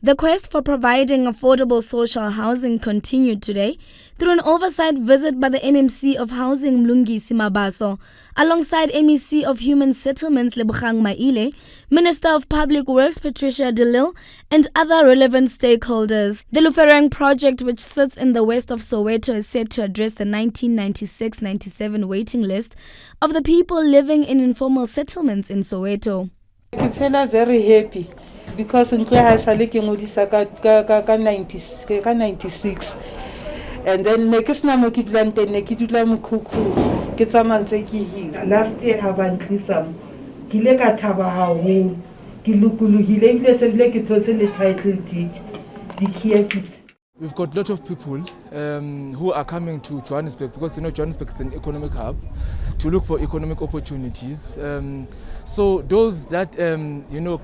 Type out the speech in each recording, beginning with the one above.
The quest for providing affordable social housing continued today through an oversight visit by the MMC of Housing Mlungisi Mabaso, alongside MEC of Human Settlements Lufhereng Maile, Minister of Public Works Patricia de Lille, and other relevant stakeholders. The Luferang project, which sits in the west of Soweto, is set to address the 1996-97 waiting list of the people living in informal settlements in Soweto. I feel very happy because in class I like ka 96 and then nekisna mo ki dulante ne ki dula mkhukhu ke tsamantse ki hira last year ha ba ntlisam ki le ka thaba haholo ki lukuluhile ile se bile ke thotse le title deed di kiasi. We've got a lot of people who are coming to Johannesburg because Johannesburg is an economic hub to look for economic opportunities. So those that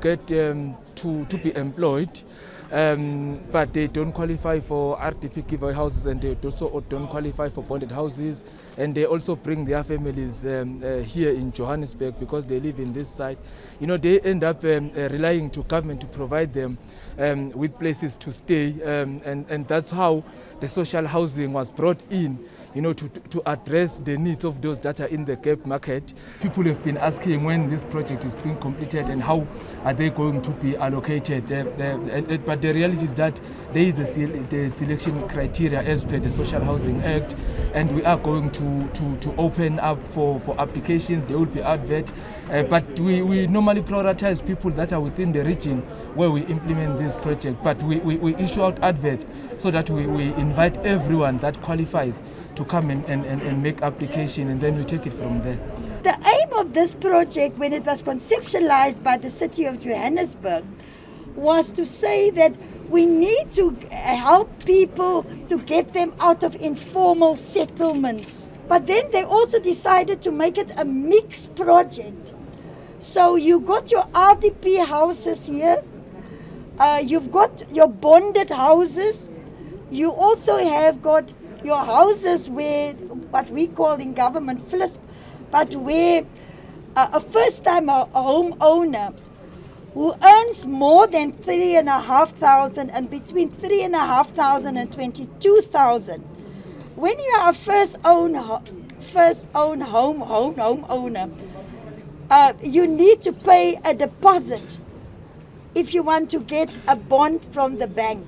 get to be employed, but they don't qualify for RDP giveaway houses, and they also don't qualify for bonded houses, and they also bring their families here in Johannesburg because they live in this site. They end up relying to government to provide them with places to stay, and that's how the social housing was brought in, to address the needs of those that are in the gap market. People have been asking when this project is being completed and how are they going to be allocated. But the reality is that there is the selection criteria as per the Social Housing Act, and we are going to open up for applications. There will be advert, but we normally prioritize people that are within the region where we implement this project. But we issue out adverts so that we invite everyone that qualifies to come and make application, and then we take it from there. The aim of this project, when it was conceptualized by the city of Johannesburg, was to say that we need to help people to get them out of informal settlements. But then they also decided to make it a mixed project. So you got your RDP houses here, you've got your bonded houses, you also have got your houses where, what we call in government FLISP, but where a first-time homeowner who earns more than 3,500 and between 3,500 and 22,000. When you are a first-own homeowner, you need to pay a deposit if you want to get a bond from the bank.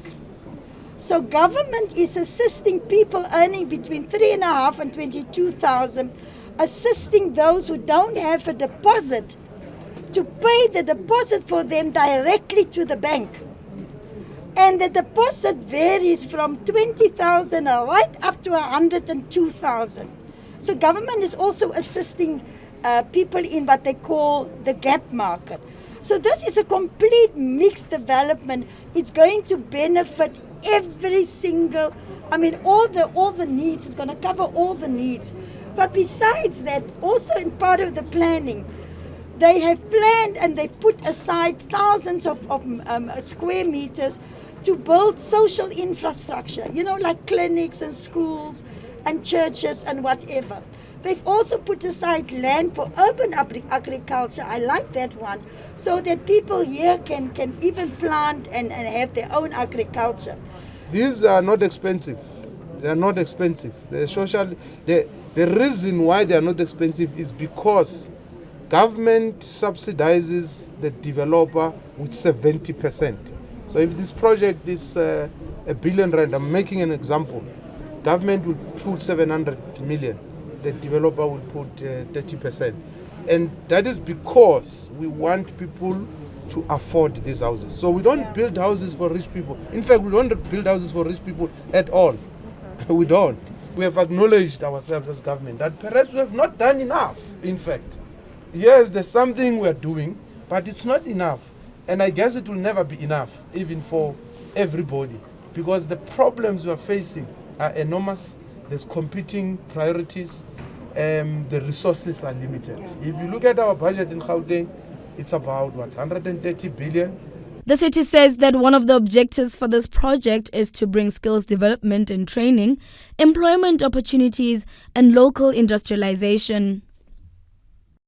So government is assisting people earning between 3,500 and 22,000, assisting those who don't have a deposit to pay the deposit for them directly to the bank. And the deposit varies from 20,000 right up to 102,000. So government is also assisting people in what they call the gap market. So this is a complete mixed development. It's going to benefit every single, all the needs. It's going to cover all the needs. But besides that, also in part of the planning, they have planned and they put aside thousands of square meters to build social infrastructure, like clinics and schools and churches and whatever. They've also put aside land for urban agriculture. I like that one, so that people here can even plant and have their own agriculture. These are not expensive. They are not expensive. The reason why they are not expensive is because government subsidizes the developer with 70%. So if this project is R1 billion, I'm making an example, government would put 700 million, the developer would put 30%. And that is because we want people to afford these houses. So we don't build houses for rich people. In fact, we don't build houses for rich people at all. We don't. We have acknowledged ourselves as government that perhaps we have not done enough, in fact. Yes, there's something we're doing, but it's not enough. And I guess it will never be enough, even for everybody, because the problems we're facing are enormous. There's competing priorities, the resources are limited. If you look at our budget in Gauteng, it's about, 130 billion. The city says that one of the objectives for this project is to bring skills development and training, employment opportunities, and local industrialization.